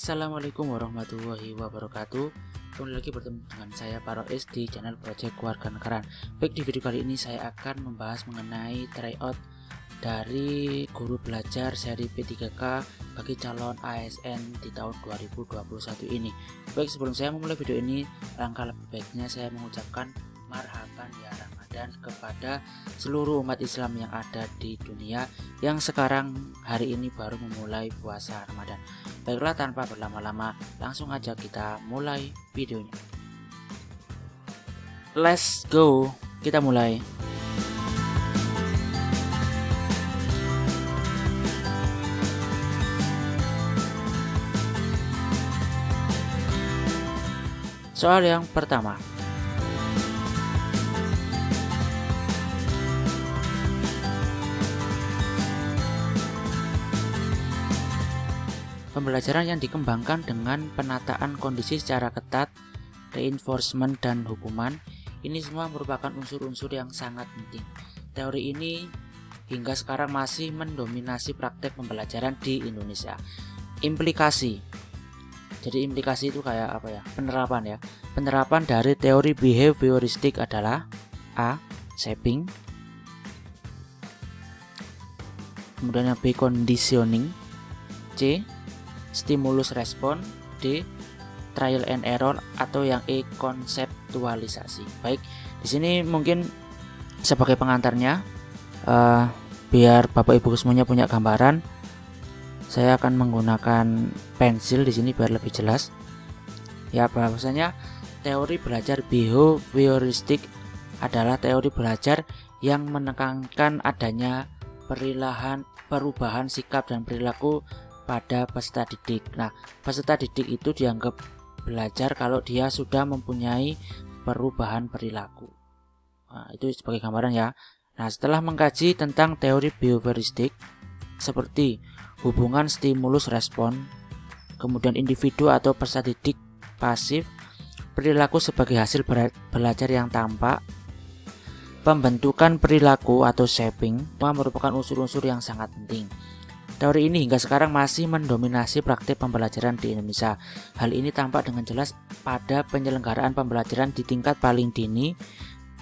Assalamualaikum warahmatullahi wabarakatuh. Kembali lagi bertemu dengan saya Parois di channel Project Kewarganegaraan. Baik, di video kali ini saya akan membahas mengenai tryout dari guru belajar seri P3K bagi calon ASN di tahun 2021 ini. Baik, sebelum saya memulai video ini, langkah lebih baiknya saya mengucapkan marhaban ya Ramadan kepada seluruh umat Islam yang ada di dunia yang sekarang hari ini baru memulai puasa Ramadan. Baiklah, tanpa berlama-lama langsung aja kita mulai videonya. Let's go, kita mulai. Soal yang pertama. Pembelajaran yang dikembangkan dengan penataan kondisi secara ketat, reinforcement, dan hukuman, ini semua merupakan unsur-unsur yang sangat penting. Teori ini hingga sekarang masih mendominasi praktek pembelajaran di Indonesia. Implikasi. Jadi implikasi itu kayak apa ya? Penerapan ya. Penerapan dari teori behavioristik adalah A. Shaping, kemudian yang B. Conditioning, C. Stimulus respon, D. Trial and error, atau yang E. Konseptualisasi. Baik, di sini mungkin sebagai pengantarnya, biar Bapak Ibu semuanya punya gambaran, saya akan menggunakan pensil di sini biar lebih jelas. Ya, bahwasanya teori belajar behavioristik adalah teori belajar yang menekankan adanya perubahan sikap dan perilaku pada peserta didik. Nah, peserta didik itu dianggap belajar kalau dia sudah mempunyai perubahan perilaku. Nah, itu sebagai gambaran ya. Nah, setelah mengkaji tentang teori behavioristik seperti hubungan stimulus respon, kemudian individu atau peserta didik pasif, perilaku sebagai hasil belajar yang tampak, pembentukan perilaku atau shaping, merupakan unsur-unsur yang sangat penting. Teori ini hingga sekarang masih mendominasi praktik pembelajaran di Indonesia. Hal ini tampak dengan jelas pada penyelenggaraan pembelajaran di tingkat paling dini,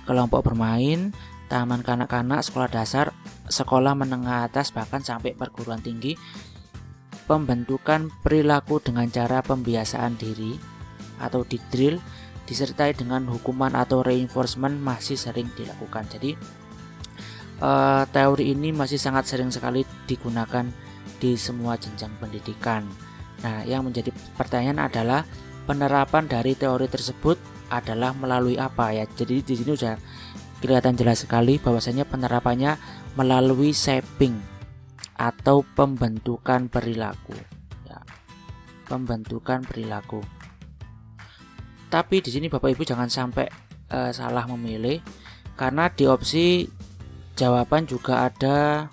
kelompok bermain, taman kanak-kanak, sekolah dasar, sekolah menengah atas, bahkan sampai perguruan tinggi. Pembentukan perilaku dengan cara pembiasaan diri atau di-drill disertai dengan hukuman atau reinforcement masih sering dilakukan. Jadi teori ini masih sangat sering sekali digunakan di semua jenjang pendidikan. Nah, yang menjadi pertanyaan adalah penerapan dari teori tersebut adalah melalui apa ya? Jadi di sini sudah kelihatan jelas sekali bahwasanya penerapannya melalui shaping atau pembentukan perilaku. Ya, pembentukan perilaku. Tapi di sini Bapak Ibu jangan sampai salah memilih, karena di opsi jawaban juga ada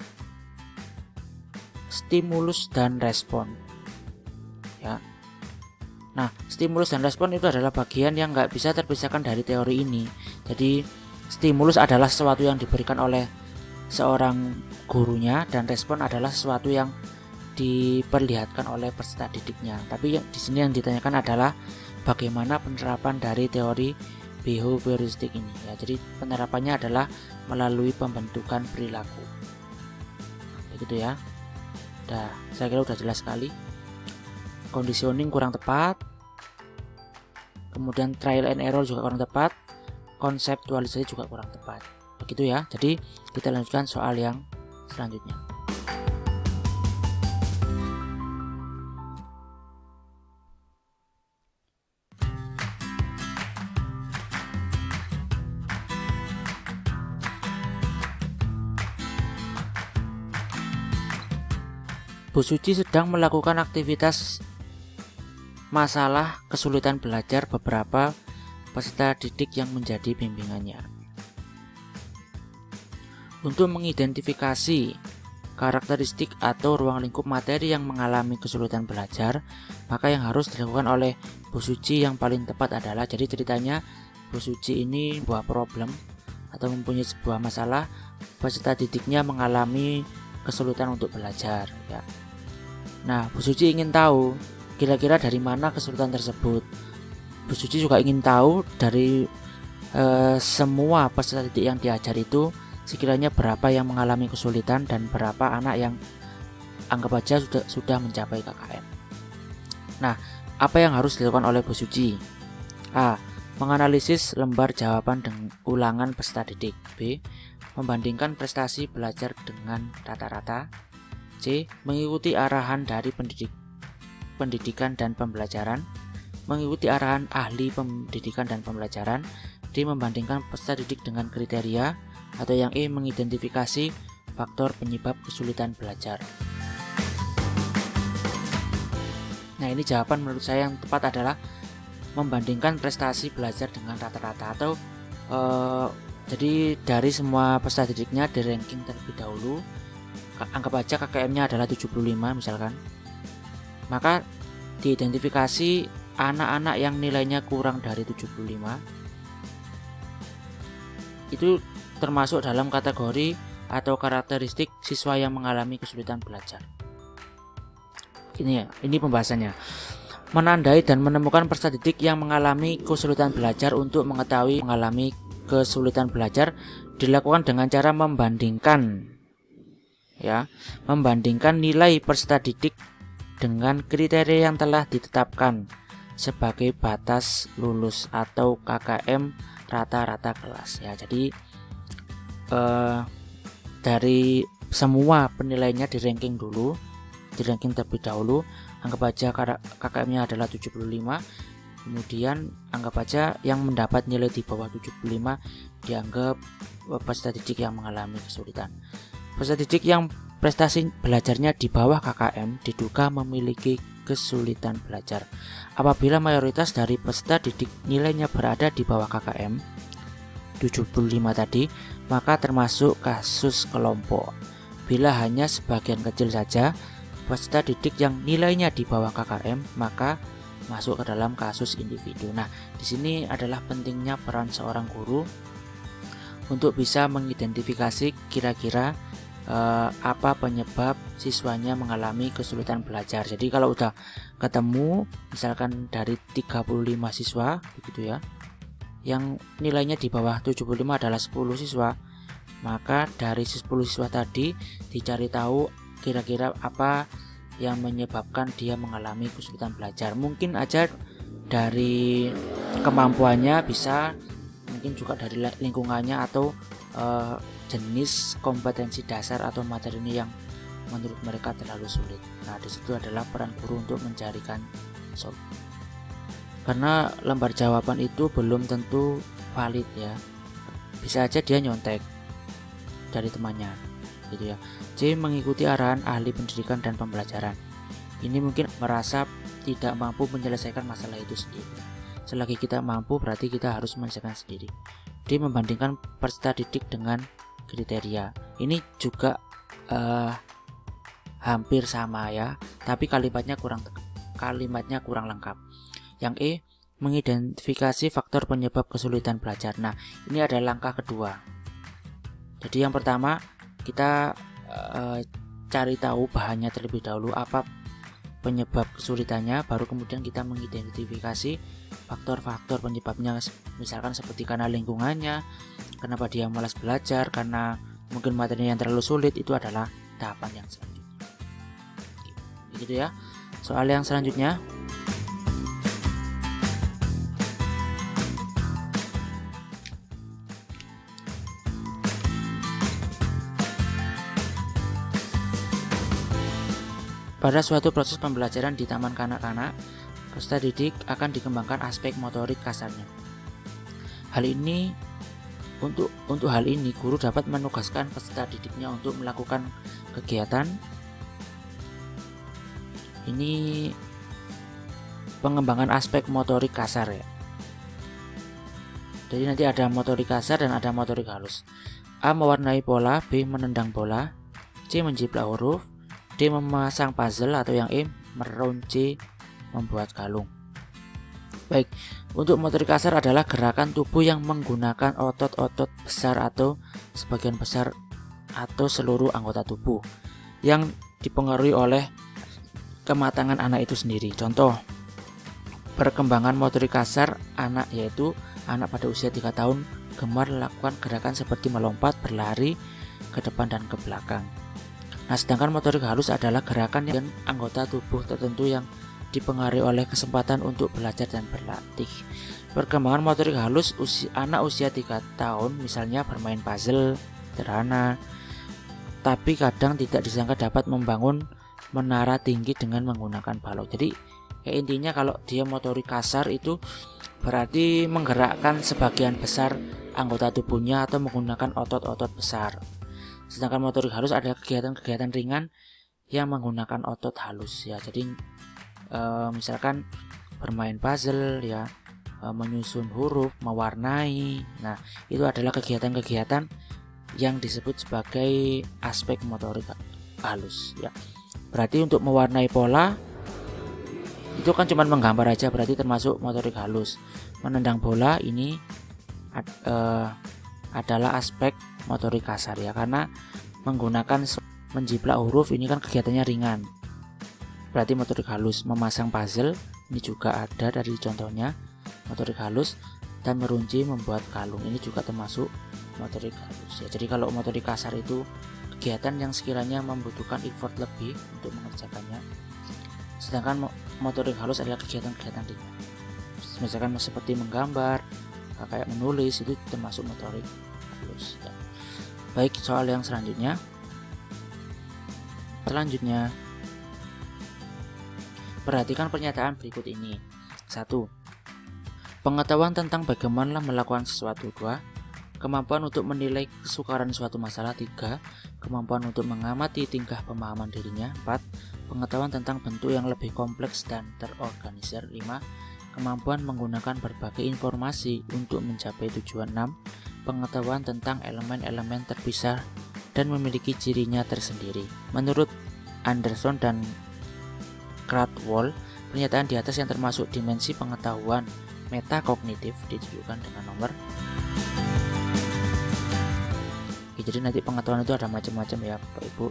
stimulus dan respon ya. Nah, stimulus dan respon itu adalah bagian yang nggak bisa terpisahkan dari teori ini. Jadi stimulus adalah sesuatu yang diberikan oleh seorang gurunya, dan respon adalah sesuatu yang diperlihatkan oleh peserta didiknya. Tapi di sini yang ditanyakan adalah bagaimana penerapan dari teori behavioristik ini ya. Jadi penerapannya adalah melalui pembentukan perilaku. Begitu ya. Saya kira udah jelas sekali. Conditioning kurang tepat, kemudian trial and error juga kurang tepat, konseptualisasi juga kurang tepat. Begitu ya. Jadi kita lanjutkan soal yang selanjutnya. Bu Suci sedang melakukan aktivitas masalah kesulitan belajar beberapa peserta didik yang menjadi bimbingannya. Untuk mengidentifikasi karakteristik atau ruang lingkup materi yang mengalami kesulitan belajar, maka yang harus dilakukan oleh Bu Suci yang paling tepat adalah, jadi ceritanya Bu Suci ini sebuah problem atau mempunyai sebuah masalah, peserta didiknya mengalami kesulitan untuk belajar ya. Nah, Bu Suci ingin tahu kira-kira dari mana kesulitan tersebut. Bu Suci juga ingin tahu dari semua peserta didik yang diajar itu sekiranya berapa yang mengalami kesulitan dan berapa anak yang anggap aja sudah mencapai KKM. Nah, apa yang harus dilakukan oleh Bu Suci? A. Menganalisis lembar jawaban dengan ulangan peserta didik. B. Membandingkan prestasi belajar dengan rata-rata. C. Mengikuti arahan dari pendidikan dan pembelajaran. Mengikuti arahan ahli pendidikan dan pembelajaran. D. Membandingkan peserta didik dengan kriteria. Atau yang E. Mengidentifikasi faktor penyebab kesulitan belajar. Nah, ini jawaban menurut saya yang tepat adalah membandingkan prestasi belajar dengan rata-rata, atau jadi dari semua peserta didiknya di ranking terlebih dahulu. Anggap aja KKM-nya adalah 75 misalkan. Maka diidentifikasi anak-anak yang nilainya kurang dari 75. Itu termasuk dalam kategori atau karakteristik siswa yang mengalami kesulitan belajar. Ini pembahasannya. Menandai dan menemukan peserta didik yang mengalami kesulitan belajar. Untuk mengetahui mengalami kesulitan belajar dilakukan dengan cara membandingkan nilai peserta didik dengan kriteria yang telah ditetapkan sebagai batas lulus atau KKM rata-rata kelas ya. Jadi dari semua penilaiannya di ranking terlebih dahulu. Anggap aja KKM-nya adalah 75. Kemudian anggap aja yang mendapat nilai di bawah 75 dianggap peserta didik yang mengalami kesulitan. Peserta didik yang prestasi belajarnya di bawah KKM diduga memiliki kesulitan belajar. Apabila mayoritas dari peserta didik nilainya berada di bawah KKM 75 tadi, maka termasuk kasus kelompok. Bila hanya sebagian kecil saja peserta didik yang nilainya di bawah KKM, maka masuk ke dalam kasus individu. Nah, di sini adalah pentingnya peran seorang guru untuk bisa mengidentifikasi kira-kira apa penyebab siswanya mengalami kesulitan belajar. Jadi kalau udah ketemu misalkan dari 35 siswa begitu ya, yang nilainya di bawah 75 adalah 10 siswa, maka dari 10 siswa tadi dicari tahu kira-kira apa yang menyebabkan dia mengalami kesulitan belajar. Mungkin aja dari kemampuannya, bisa mungkin juga dari lingkungannya, atau jenis kompetensi dasar atau materi ini yang menurut mereka terlalu sulit. Nah, disitu adalah peran guru untuk mencarikan solusi. Karena lembar jawaban itu belum tentu valid ya. Bisa aja dia nyontek dari temannya gitu ya. C. Mengikuti arahan ahli pendidikan dan pembelajaran. Ini mungkin merasa tidak mampu menyelesaikan masalah itu sendiri. Selagi kita mampu, berarti kita harus menyelesaikan sendiri. D. Membandingkan peserta didik dengan kriteria. Ini juga hampir sama ya, tapi kalimatnya kurang lengkap. Yang E. Mengidentifikasi faktor penyebab kesulitan belajar. Nah, ini adalah langkah kedua. Jadi yang pertama kita cari tahu bahannya terlebih dahulu, apa penyebab kesulitannya, baru kemudian kita mengidentifikasi faktor-faktor penyebabnya, misalkan seperti karena lingkungannya, kenapa dia malas belajar, karena mungkin materi yang terlalu sulit. Itu adalah tahapan yang selanjutnya. Begitu ya. Soal yang selanjutnya, pada suatu proses pembelajaran di taman kanak-kanak, peserta didik akan dikembangkan aspek motorik kasarnya. Untuk hal ini, guru dapat menugaskan peserta didiknya untuk melakukan kegiatan ini, pengembangan aspek motorik kasar ya. Jadi nanti ada motorik kasar dan ada motorik halus. A. Mewarnai bola. B. Menendang bola. C. Menjiplak huruf. D. Memasang puzzle. Atau yang E. Meronce, membuat kalung. Baik, untuk motorik kasar adalah gerakan tubuh yang menggunakan otot-otot besar atau sebagian besar atau seluruh anggota tubuh yang dipengaruhi oleh kematangan anak itu sendiri. Contoh, perkembangan motorik kasar anak, yaitu anak pada usia 3 tahun gemar melakukan gerakan seperti melompat, berlari ke depan dan ke belakang. Nah, sedangkan motorik halus adalah gerakan yang anggota tubuh tertentu yang dipengaruhi oleh kesempatan untuk belajar dan berlatih. Perkembangan motorik halus anak usia 3 tahun misalnya bermain puzzle sederhana, tapi kadang tidak disangka dapat membangun menara tinggi dengan menggunakan balok. Jadi intinya kalau dia motorik kasar itu berarti menggerakkan sebagian besar anggota tubuhnya atau menggunakan otot-otot besar. Sedangkan motorik halus adalah kegiatan-kegiatan ringan yang menggunakan otot halus ya. Jadi misalkan bermain puzzle ya, menyusun huruf, mewarnai. Nah, itu adalah kegiatan-kegiatan yang disebut sebagai aspek motorik halus ya. Berarti untuk mewarnai pola itu kan cuma menggambar aja, berarti termasuk motorik halus. Menendang bola ini adalah aspek motorik kasar ya, karena menggunakan menjiplak huruf ini kan kegiatannya ringan, berarti motorik halus. Memasang puzzle ini juga ada dari contohnya motorik halus, dan merunci membuat kalung ini juga termasuk motorik halus ya. Jadi kalau motorik kasar itu kegiatan yang sekiranya membutuhkan effort lebih untuk mengerjakannya, sedangkan motorik halus adalah kegiatan-kegiatan ringan, misalkan seperti menggambar, kayak menulis, itu termasuk motorik halus ya. Baik, soal yang selanjutnya perhatikan pernyataan berikut ini. 1. Pengetahuan tentang bagaimana melakukan sesuatu. 2. Kemampuan untuk menilai kesukaran suatu masalah. 3. Kemampuan untuk mengamati tingkah pemahaman dirinya. 4. Pengetahuan tentang bentuk yang lebih kompleks dan terorganisir. 5. Kemampuan menggunakan berbagai informasi untuk mencapai tujuan. 6. Pengetahuan tentang elemen-elemen terpisah dan memiliki cirinya tersendiri. Menurut Anderson dan Krathwohl, pernyataan di atas yang termasuk dimensi pengetahuan metakognitif ditunjukkan dengan nomor. Jadi nanti pengetahuan itu ada macam-macam ya Bapak Ibu.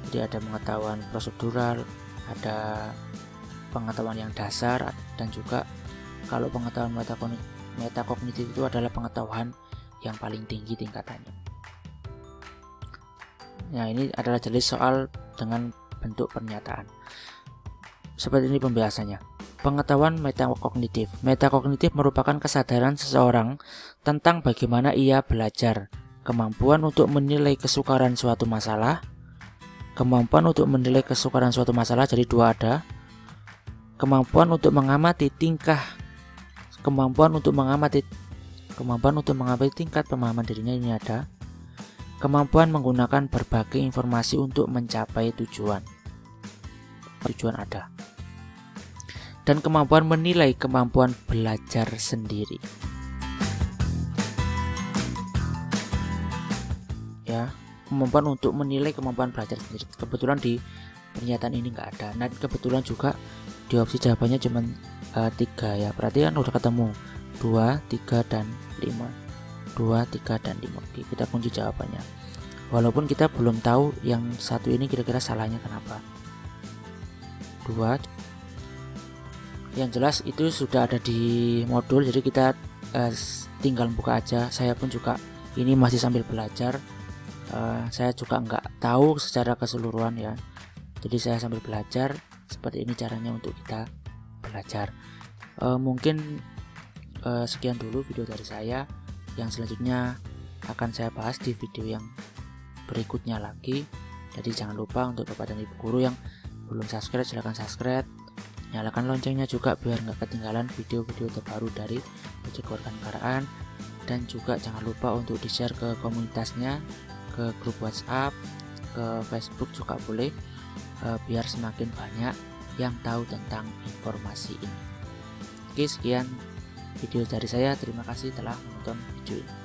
Jadi ada pengetahuan prosedural, ada pengetahuan yang dasar, dan juga kalau pengetahuan metakognitif itu adalah pengetahuan yang paling tinggi tingkatannya. Nah, ini adalah jenis soal dengan bentuk pernyataan. Seperti ini pembahasannya. Pengetahuan metakognitif. Metakognitif merupakan kesadaran seseorang tentang bagaimana ia belajar, kemampuan untuk menilai kesukaran suatu masalah. Kemampuan untuk menilai kesukaran suatu masalah, jadi dua ada. Kemampuan untuk mengamati tingkat pemahaman dirinya, ini ada. Kemampuan menggunakan berbagai informasi untuk mencapai tujuan ada. Dan kemampuan menilai kemampuan belajar sendiri. Ya, kemampuan untuk menilai kemampuan belajar sendiri. Kebetulan di pernyataan ini nggak ada. Nah, kebetulan juga di opsi jawabannya cuma 3 ya. Berarti kan udah ketemu 2, 3, dan 5. 2, 3, dan 5. Oke, kita kunci jawabannya. Walaupun kita belum tahu yang satu ini kira-kira salahnya kenapa. 2. Yang jelas itu sudah ada di modul, jadi kita tinggal buka aja. Saya pun juga ini masih sambil belajar. Saya juga nggak tahu secara keseluruhan ya. Jadi saya sambil belajar. Seperti ini caranya untuk kita belajar. Mungkin sekian dulu video dari saya. Yang selanjutnya akan saya bahas di video yang berikutnya lagi. Jadi jangan lupa untuk Bapak dan Ibu guru yang belum subscribe, silahkan subscribe. Nyalakan loncengnya juga biar nggak ketinggalan video-video terbaru dari Project Kewarganegaraan. Dan juga jangan lupa untuk di-share ke komunitasnya, ke grup WhatsApp, ke Facebook juga boleh, biar semakin banyak yang tahu tentang informasi ini. Oke, sekian video dari saya. Terima kasih telah menonton video ini.